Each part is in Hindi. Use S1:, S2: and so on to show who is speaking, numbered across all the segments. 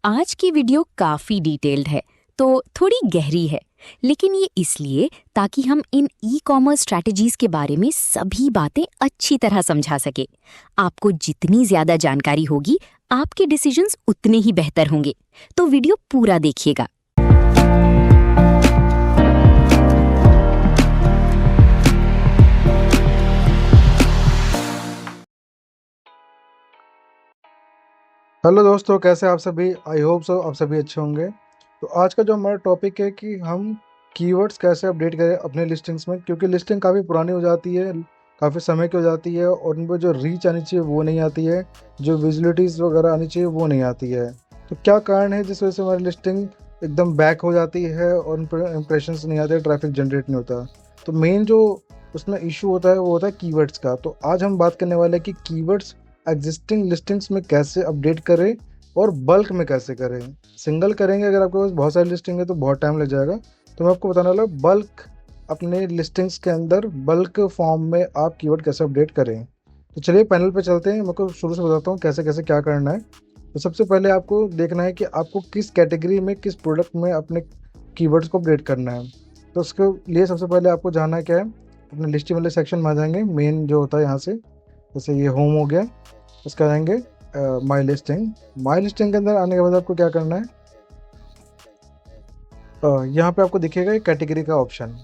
S1: आज की वीडियो काफी डिटेल्ड है, तो थोड़ी गहरी है। लेकिन ये इसलिए ताकि हम इन ई कॉमर्स स्ट्रैटेजीज के बारे में सभी बातें अच्छी तरह समझा सके। आपको जितनी ज्यादा जानकारी होगी, आपके डिसीजंस उतने ही बेहतर होंगे। तो वीडियो पूरा देखिएगा।
S2: हेलो दोस्तों, कैसे आप सभी। आई होप सो आप सभी अच्छे होंगे। तो आज का जो हमारा टॉपिक है कि हम कीवर्ड्स कैसे अपडेट करें अपने लिस्टिंग्स में, क्योंकि लिस्टिंग काफ़ी पुरानी हो जाती है, काफ़ी समय की हो जाती है और उन पर जो रीच आनी चाहिए वो नहीं आती है, जो विजिबिलिटीज़ वगैरह आनी चाहिए वो नहीं आती है। तो क्या कारण है जिस वजह से हमारी लिस्टिंग एकदम बैक हो जाती है और उन पर इंप्रेशंस नहीं आते, ट्रैफिक जनरेट नहीं होता। तो मेन जो उसमें इशू होता है वो होता है कीवर्ड्स का। तो आज हम बात करने वाले हैं कि कीवर्ड्स एग्जिस्टिंग लिस्टिंग्स में कैसे अपडेट करें और बल्क में कैसे करें। सिंगल करेंगे अगर आपके पास बहुत सारी लिस्टिंग है तो बहुत टाइम लग जाएगा। तो मैं आपको बताने वाला हूँ बल्क अपने लिस्टिंग्स के अंदर बल्क फॉर्म में आप कीवर्ड कैसे अपडेट करें। तो चलिए पैनल पे चलते हैं, मैं आपको शुरू से बताता हूँ कैसे कैसे क्या करना है। तो सबसे पहले आपको देखना है कि आपको किस कैटेगरी में, किस प्रोडक्ट में अपने कीवर्ड्स को अपडेट करना है। तो उसके लिए सबसे पहले आपको जानना है क्या है, अपने लिस्टिंग वाले सेक्शन में आ जाएंगे। मेन जो होता है यहाँ से, जैसे ये होम हो गया, उसका आएंगे माई लिस्टिंग। माई लिस्टिंग के अंदर आने के बाद आपको क्या करना है, यहाँ पे आपको दिखेगा एक कैटेगरी का ऑप्शन।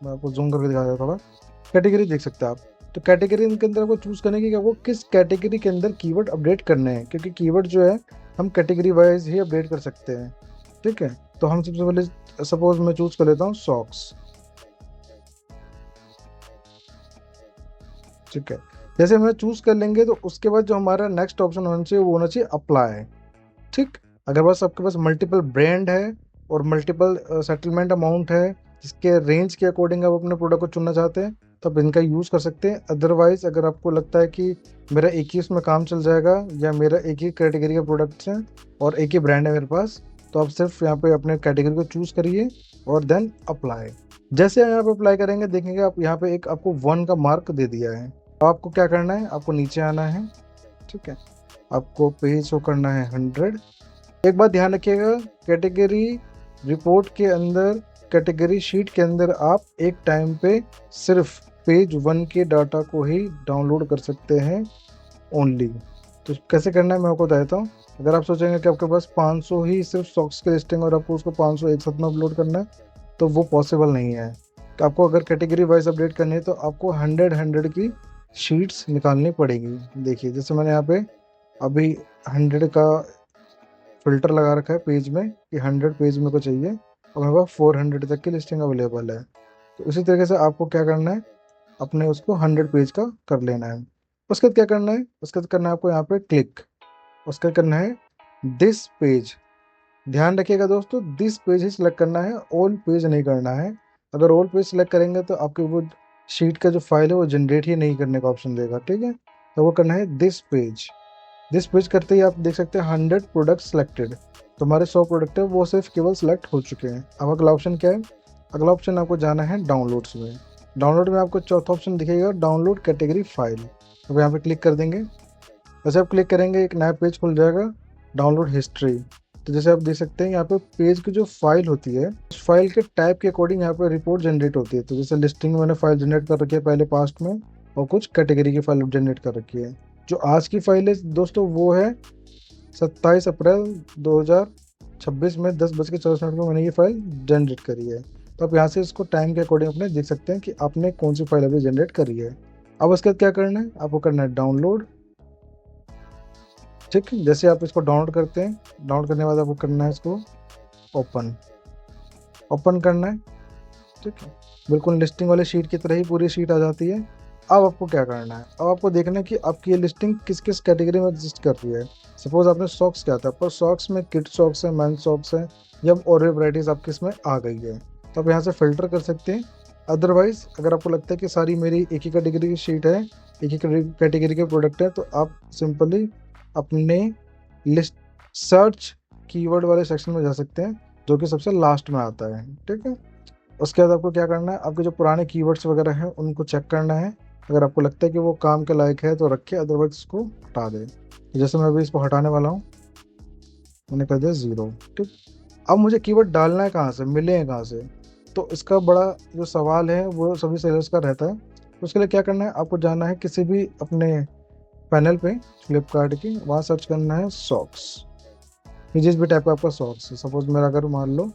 S2: मैं आपको जूम करके दिखा देता थोड़ा। कैटेगरी देख सकते हैं आप। तो कैटेगरी के अंदर आपको चूज़ करने की कि आपको किस कैटेगरी के अंदर कीवर्ड अपडेट करने हैं, क्योंकि कीवर्ड जो है हम कैटेगरी वाइज ही अपडेट कर सकते हैं। ठीक है, तो हम सबसे पहले सपोज मैं चूज़ कर लेता हूँ सॉक्स। ठीक है, जैसे हम चूज़ कर लेंगे तो उसके बाद जो हमारा नेक्स्ट ऑप्शन होना चाहिए वो होना चाहिए अप्लाई। ठीक, अगर बस आपके पास मल्टीपल ब्रांड है और मल्टीपल सेटलमेंट अमाउंट है जिसके रेंज के अकॉर्डिंग आप अपने प्रोडक्ट को चुनना चाहते हैं तो आप इनका यूज़ कर सकते हैं। अदरवाइज अगर आपको लगता है कि मेरा एक ही उसमें काम चल जाएगा या मेरा एक ही कैटेगरी के प्रोडक्ट्स हैं और एक ही ब्रांड है मेरे पास, तो आप सिर्फ यहाँ पे अपने कैटेगरी को चूज़ करिए और देन अप्लाई। जैसे आप यहाँ पे अप्लाई करेंगे देखेंगे आप यहाँ पे एक आपको 1 का मार्क दे दिया है। अब आपको क्या करना है, आपको नीचे आना है। ठीक है, आपको पेज शो करना है 100। एक बात ध्यान रखिएगा, कैटेगरी रिपोर्ट के अंदर, कैटेगरी शीट के अंदर आप एक टाइम पे सिर्फ पेज 1 के डाटा को ही डाउनलोड कर सकते हैं ओनली। तो कैसे करना है मैं आपको बता देता हूँ। अगर आप सोचेंगे कि आपके पास 500 ही सिर्फ स्टॉक्स की लिस्टिंग और आपको उसको 500 एक साथ में अपलोड करना है तो वो पॉसिबल नहीं है। तो आपको अगर कैटेगरी वाइज अपडेट करनी है तो आपको 100 की शीट्स निकालनी पड़ेगी। देखिए जैसे मैंने यहाँ पे अभी 100 का फिल्टर लगा रखा है पेज में कि 100 पेज मेरे को चाहिए और मेरे पास 400 तक की लिस्टिंग अवेलेबल है। तो इसी तरीके से आपको क्या करना है, अपने उसको 100 पेज का कर लेना है। उसके बाद क्या करना है, उसके बाद करना है आपको यहाँ पे क्लिक। उसका करना है दिस पेज। ध्यान रखिएगा दोस्तों, दिस पेज ही सिलेक्ट करना है, ऑल पेज नहीं करना है। अगर ऑल पेज सिलेक्ट करेंगे तो आपके वो शीट का जो फाइल है वो जनरेट ही नहीं करने का ऑप्शन देगा। ठीक है, तो वो करना है दिस पेज। दिस पेज करते ही आप देख सकते हैं 100 प्रोडक्ट सिलेक्टेड। तो हमारे 100 प्रोडक्ट है वो सिर्फ केवल सिलेक्ट हो चुके हैं। अब अगला ऑप्शन क्या है, अगला ऑप्शन आपको जाना है डाउनलोड्स में। डाउनलोड में आपको चौथा ऑप्शन दिखेगा डाउनलोड कैटेगरी फाइल। अब यहाँ पे क्लिक कर देंगे। जैसे आप क्लिक करेंगे एक नया पेज खुल जाएगा, डाउनलोड हिस्ट्री। तो जैसे आप देख सकते हैं यहाँ पे पेज की जो फाइल होती है उस फाइल के टाइप के अकॉर्डिंग यहाँ पे रिपोर्ट जनरेट होती है। तो जैसे लिस्टिंग में मैंने फाइल जनरेट कर रखी है पहले पास्ट में, और कुछ कैटेगरी की फाइल जनरेट कर रखी है। जो आज की फाइल है दोस्तों वो है 27 अप्रैल 2026 में 10:24 में मैंने ये फाइल जनरेट करी है। तो आप यहाँ से इसको टाइम के अकॉर्डिंग अपने देख सकते हैं कि आपने कौन सी फाइल अभी जनरेट करी है। अब उसके बाद क्या करना है, आपको करना है डाउनलोड। ठीक है, जैसे आप इसको डाउनलोड करते हैं, डाउनलोड करने के बाद आपको करना है इसको ओपन। ओपन करना है। ठीक है, बिल्कुल लिस्टिंग वाले शीट की तरह ही पूरी शीट आ जाती है। अब आपको क्या करना है, अब आपको देखना है कि आपकी ये लिस्टिंग किस किस कैटेगरी में एग्जिस्ट कर रही है। सपोज आपने सॉक्स किया था, पर सॉक्स में किड सॉक्स है, मैन सॉक्स है, या और भी वराइटीज़ आपकी इसमें आ गई है। तो आप यहाँ से फिल्टर कर सकते हैं। अदरवाइज अगर आपको लगता है कि सारी मेरी एक ही कैटेगरी की शीट है, एक ही कैटेगरी के प्रोडक्ट है, तो आप सिंपली अपने लिस्ट सर्च कीवर्ड वाले सेक्शन में जा सकते हैं जो कि सबसे लास्ट में आता है। ठीक है, उसके बाद आपको क्या करना है, आपके जो पुराने कीवर्ड्स वगैरह हैं उनको चेक करना है। अगर आपको लगता है कि वो काम के लायक है तो रखिए, अदरवाइज इसको हटा दें। जैसे मैं अभी इसको हटाने वाला हूँ। मैंने कर दिया 0। ठीक, अब मुझे कीवर्ड डालना है कहाँ से, मिले हैं कहाँ से, तो इसका बड़ा जो सवाल है वो सभी सेलर्स का रहता है। तो उसके लिए क्या करना है, आपको जाना है किसी भी अपने पैनल पे फ्लिपकार्ट की, वहाँ सर्च करना है सॉक्स, जिस भी टाइप का आपका सॉक्स है। सपोज मेरा अगर मान लो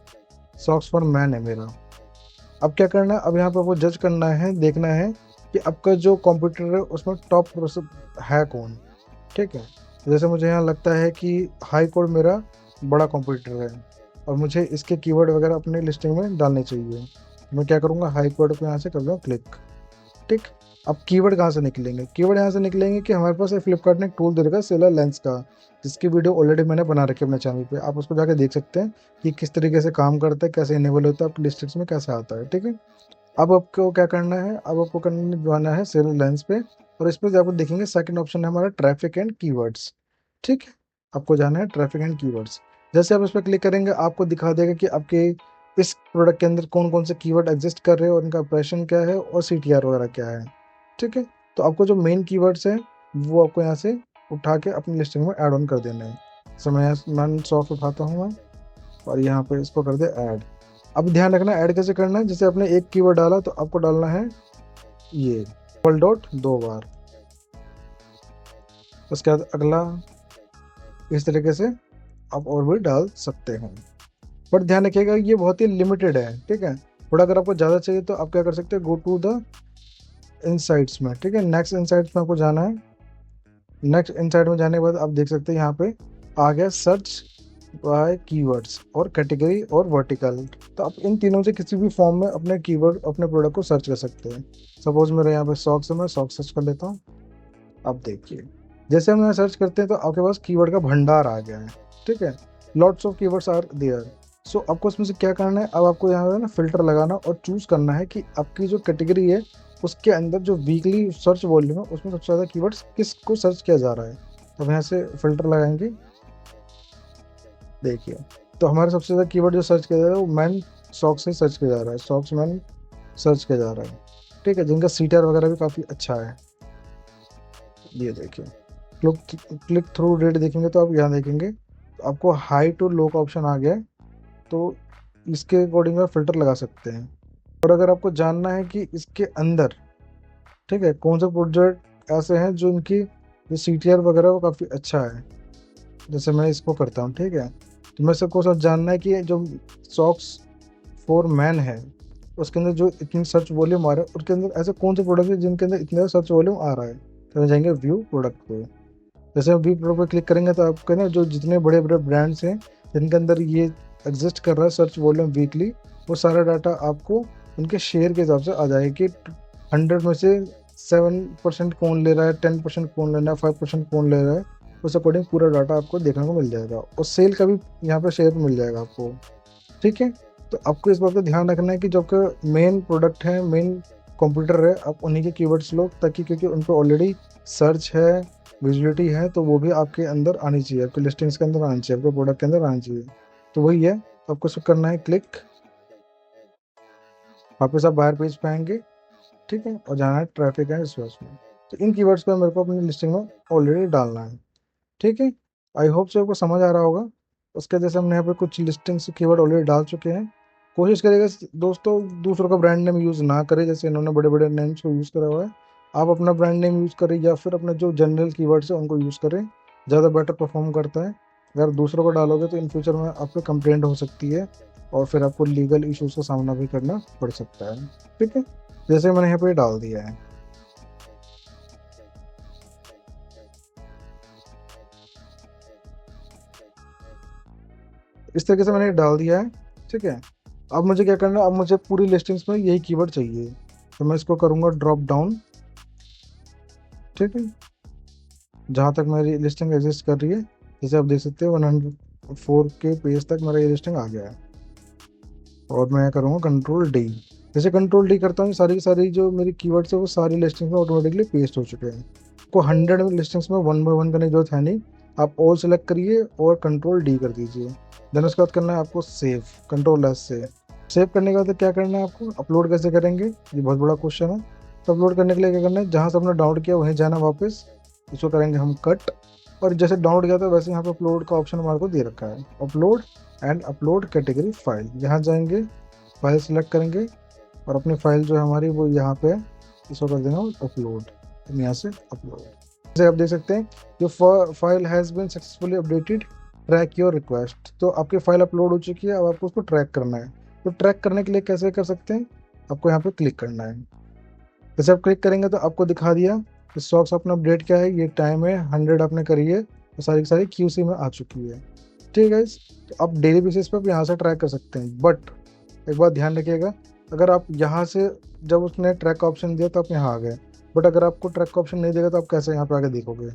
S2: सॉक्स फॉर मैन है मेरा। अब क्या करना है, अब यहाँ पे आपको जज करना है, देखना है कि आपका जो कंप्यूटर है उसमें टॉप है कौन। ठीक है, जैसे मुझे यहाँ लगता है कि हाई कोड मेरा बड़ा कंप्यूटर है और मुझे इसके कीवर्ड वगैरह अपने लिस्टिंग में डालने चाहिए। मैं क्या करूँगा, हाई कोड पे यहाँ से कर दूँगा क्लिक। ठीक, अब कीवर्ड कहाँ से निकलेंगे, कीवर्ड यहाँ से निकलेंगे कि हमारे पास फ्लिपकार्ट ने एक टूल दे रखा है सेलर लेंस का, जिसकी वीडियो ऑलरेडी मैंने बना रखी है अपने चैनल पे। आप उसको जाके देख सकते हैं कि किस तरीके से काम करता है, कैसे इनेबल होता है, आपकी लिस्टिंग्स में कैसे आता है। ठीक है, अब आपको क्या करना है, अब आपको करने जाना है सेलर लेंस पे, और इस पर आपको देखेंगे सेकंड ऑप्शन है हमारा ट्रैफिक एंड कीवर्ड्स। ठीक है, आपको जाना है ट्रैफिक एंड कीवर्ड्स। जैसे आप इस पर क्लिक करेंगे आपको दिखा देगा कि आपके इस प्रोडक्ट के अंदर कौन कौन से कीवर्ड एग्जिस्ट कर रहे हैं और उनका ऑपरेशन क्या है और CTR वगैरह क्या है। ठीक है, तो आपको जो मेन कीवर्ड्स हैं वो आपको यहाँ से उठा के अपनी लिस्टिंग में ऐड ऑन कर देना है। जैसे मैं सॉफ्ट उठाता हूँ मैं, और यहाँ पे इसको कर दे ऐड। अब ध्यान रखना ऐड कैसे करना है, जैसे आपने एक कीवर्ड डाला तो आपको डालना है ये डबल डॉट 2 बार, उसके बाद अगला, इस तरीके से आप और भी डाल सकते हैं। बट ध्यान रखिएगा ये बहुत ही लिमिटेड है। ठीक है, बट अगर आपको ज़्यादा चाहिए तो आप क्या कर सकते हैं, गो टू द इनसाइट्स में। ठीक है, नेक्स्ट इनसाइट्स में आपको जाना है। नेक्स्ट इनसाइट में जाने के बाद आप देख सकते हैं यहाँ पे आ गया सर्च बाय कीवर्ड्स और कैटेगरी और वर्टिकल। तो आप इन तीनों से किसी भी फॉर्म में अपने कीवर्ड अपने प्रोडक्ट को सर्च कर सकते हैं। सपोज मेरे यहाँ पे सॉक्स है, मैं सॉक्स सर्च कर लेता हूँ। अब देखिए जैसे हम यहाँ सर्च करते हैं तो आपके पास कीवर्ड का भंडार आ गया है। ठीक है, lots of keywords are there. So आपको उसमें से क्या करना है, अब आपको यहाँ पे ना फिल्टर लगाना और चूज करना है कि आपकी जो कैटेगरी है उसके अंदर जो वीकली सर्च वॉल्यूम है उसमें सबसे ज़्यादा कीवर्ड्स किसको सर्च किया जा रहा है। अब यहाँ से फिल्टर लगाएंगे, देखिए तो हमारे सबसे ज़्यादा कीवर्ड जो सर्च किया जा रहा है वो मैन सॉक्स से सर्च किया जा रहा है, सॉक्स मैन सर्च किया जा रहा है। ठीक है, जिनका CTR वगैरह भी काफ़ी अच्छा है। ये देखिए क्लिक थ्रू रेट देखेंगे तो आप यहाँ देखेंगे तो आपको हाई टू लो का ऑप्शन आ गया है, तो इसके अकॉर्डिंग आप फिल्टर लगा सकते हैं। और अगर आपको जानना है कि इसके अंदर, ठीक है, कौन से प्रोजेक्ट ऐसे हैं जो इनकी जो CTR वगैरह वो काफ़ी अच्छा है, जैसे मैं इसको करता हूँ। ठीक है, तो मैं सबको सब जानना है कि जो सॉक्स फॉर मैन है उसके अंदर जो इतनी सर्च वॉल्यूम आ रहा है उसके अंदर ऐसे कौन से प्रोडक्ट है जिनके अंदर इतने सर्च वॉल्यूम आ रहा है। तो हम जाएंगे व्यू प्रोडक्ट पे। जैसे व्यू प्रोडक्ट पे क्लिक करेंगे तो आपके ना जो जितने बड़े बड़े ब्रांड्स हैं जिनके अंदर ये एग्जिस्ट कर रहा है सर्च वॉल्यूम वीकली, वो सारा डाटा आपको उनके शेयर के हिसाब से आ जाएगा कि 100 में से 7% कौन ले रहा है, 10% कौन ले रहा है, 5% कौन ले रहा है। उस अकॉर्डिंग पूरा डाटा आपको देखने को मिल जाएगा और सेल का भी यहाँ पे शेयर मिल जाएगा आपको। ठीक है, तो आपको इस बात का ध्यान रखना है कि जो आपका मेन प्रोडक्ट है, मेन कंप्यूटर है, आप उन्हीं के कीवर्ड्स लो, ताकि क्योंकि उन पर ऑलरेडी सर्च है, विजिबिलिटी है, तो वो भी आपके अंदर आनी चाहिए, आपके लिस्टिंग्स के अंदर आनी चाहिए, आपके प्रोडक्ट के अंदर आनी चाहिए। तो वही है, आपको सब करना है क्लिक, वापस आप बाहर पेज पे आएंगे। ठीक है, और जाना है ट्रैफिक है रिसोर्स में। तो इन कीवर्ड्स को मेरे को अपनी लिस्टिंग में ऑलरेडी डालना है। ठीक है, आई होप से आपको समझ आ रहा होगा। उसके जैसे हमने यहाँ पे कुछ लिस्टिंग्स कीवर्ड ऑलरेडी डाल चुके हैं। कोशिश करेगा दोस्तों दूसरों का ब्रांड नेम यूज़ ना करें, जैसे इन्होंने बड़े बड़े नेम्स को यूज़ करा हुआ है। आप अपना ब्रांड नेम यूज़ करें या फिर अपने जो जनरल कीवर्ड्स है उनको यूज़ करें, ज़्यादा बेटर परफॉर्म करता है। अगर दूसरों को डालोगे तो इन फ्यूचर में आप पे कंप्लेंट हो सकती है और फिर आपको लीगल इश्यूज़ का सामना भी करना पड़ सकता है। ठीक है, जैसे मैंने यहाँ पे डाल दिया है। इस तरीके से मैंने डाल दिया है। ठीक है, अब मुझे क्या करना है, अब मुझे पूरी लिस्टिंग्स में यही कीवर्ड चाहिए, तो मैं इसको करूँगा ड्रॉप डाउन। ठीक है, जहाँ तक मेरी लिस्टिंग एग्जिस्ट कर रही है, जैसे आप देख सकते हैं 104 के पेज तक मेरा ये लिस्टिंग आ गया है। और मैं करूँगा कंट्रोल डी। जैसे कंट्रोल डी करता हूँ सारी की सारी जो मेरी कीवर्ड्स है वो सारी लिस्टिंग्स में ऑटोमेटिकली पेस्ट हो चुके हैं। आपको 100 लिस्टिंग्स में 1 बाय 1 करने की जरूरत है नहीं, आप ऑल सेलेक्ट करिए और कंट्रोल डी कर दीजिए। देन उसके बाद करना है आपको सेव, कंट्रोल एस से। सेव करने के बाद क्या करना है आपको, अपलोड कैसे करेंगे, ये बहुत बड़ा क्वेश्चन है। तो अपलोड करने के लिए क्या करना है, जहाँ से आपने डाउनलोड किया वहीं जाना वापस, इसको करेंगे हम कट, और जैसे डाउनलोड किया था वैसे यहाँ पे अपलोड का ऑप्शन हमारे को दे रखा है, upload and upload category file. यहाँ जाएंगे, फाइल सेलेक्ट करेंगे और अपनी फाइल जो है हमारी वो यहाँ पे इसको कर देंगे अपलोड, यहाँ से अपलोड। जैसे आप देख सकते हैं जो file has been successfully updated, track your request. तो आपकी फाइल अपलोड हो चुकी है, अब आपको उसको ट्रैक करना है। तो ट्रैक करने के लिए कैसे कर सकते हैं, आपको यहाँ पे क्लिक करना है। जैसे आप क्लिक करेंगे तो आपको दिखा दिया कि स्टॉक्स आपने अपडेट किया है, ये टाइम है 100 आपने करी है, तो सारी की सारी QC में आ चुकी है। ठीक है, तो आप डेली बेसिस पे यहाँ से ट्रैक कर सकते हैं। बट एक बात ध्यान रखिएगा, अगर आप यहाँ से जब उसने ट्रैक का ऑप्शन दिया तो आप यहाँ आ गए, बट अगर आपको ट्रैक का ऑप्शन नहीं देगा तो आप कैसे यहाँ पे आगे देखोगे?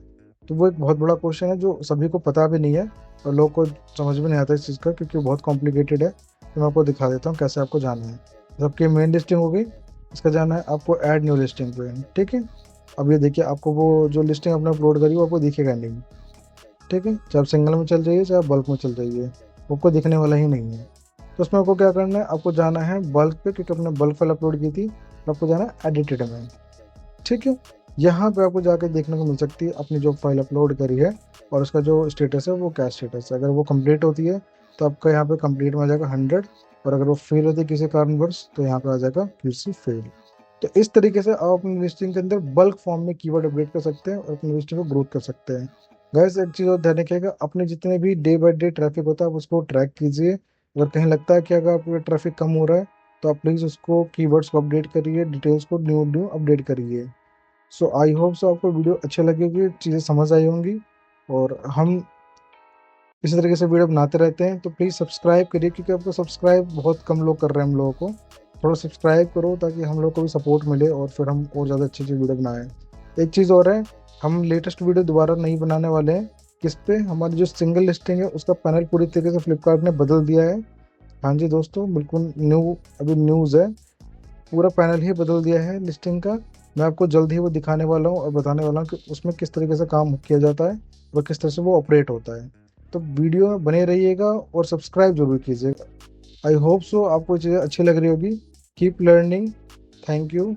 S2: तो वो एक बहुत बड़ा क्वेश्चन है जो सभी को पता भी नहीं है और लोगों को समझ भी नहीं आता इस चीज़ का, क्योंकि बहुत कॉम्प्लिकेटेड है। तो मैं आपको दिखा देता हूँ कैसे आपको जाना है। जब आपकी मेन लिस्टिंग हो गई, इसका जाना है आपको ऐड न्यू लिस्टिंग पे। ठीक है, अब ये देखिए आपको वो जो लिस्टिंग आपने अपलोड करी वो आपको दिखेगा नहीं। ठीक है, चाहे आप सिंगल में चल जाइए चाहे बल्क में चल जाइए, आपको दिखने वाला ही नहीं है। तो उसमें आपको क्या करना है, आपको जाना है बल्क पे, क्योंकि आपने बल्क फाइल अपलोड की थी, तो आपको जाना है एडिटेड में। ठीक है, यहाँ पे आपको जाके देखने को मिल सकती है अपनी जो फाइल अपलोड करी है और उसका जो स्टेटस है वो क्या स्टेटस है। अगर वो कंप्लीट होती है तो आपका यहाँ पे कंप्लीट में आ जाएगा 100, और अगर वो फेल होती है किसी कारणवश तो यहाँ पे आ जाएगा QC फेल। तो इस तरीके से आप अपनी लिस्टिंग के अंदर बल्क फॉर्म में कीवर्ड अपडेट कर सकते हैं और अपनी लिस्टिंग को ग्रोथ कर सकते हैं। गाइस एक चीज़ और ध्यान रखिएगा, अपने जितने भी डे बाय डे ट्रैफिक होता है आप उसको ट्रैक कीजिए। अगर कहीं लगता है कि अगर आपका ट्रैफिक कम हो रहा है तो आप प्लीज़ उसको कीवर्ड्स को अपडेट करिए, डिटेल्स को न्यू अपडेट करिए। सो आई होप सो आपको वीडियो अच्छी लगी होगी, चीज़ें समझ आई होंगी, और हम इसी तरीके से वीडियो बनाते रहते हैं। तो प्लीज़ सब्सक्राइब करिए, क्योंकि आपको सब्सक्राइब बहुत कम लोग कर रहे हैं। हम लोगों को थोड़ा सब्सक्राइब करो ताकि हम लोग को भी सपोर्ट मिले और फिर हम और ज़्यादा अच्छी अच्छी वीडियो बनाएं। एक चीज़ और है, हम लेटेस्ट वीडियो दोबारा नहीं बनाने वाले हैं। किस पे? हमारी जो सिंगल लिस्टिंग है उसका पैनल पूरी तरीके से फ्लिपकार्ट ने बदल दिया है। हाँ जी दोस्तों, बिल्कुल न्यू अभी न्यूज़ है, पूरा पैनल ही बदल दिया है लिस्टिंग का। मैं आपको जल्द ही वो दिखाने वाला हूँ और बताने वाला हूँ कि उसमें किस तरीके से काम किया जाता है और किस तरह से वो ऑपरेट होता है। तो वीडियो में बने रहिएगा और सब्सक्राइब जरूर कीजिएगा। आई होप सो आपको चीज़ें अच्छी लग रही होगी। Keep learning. Thank you.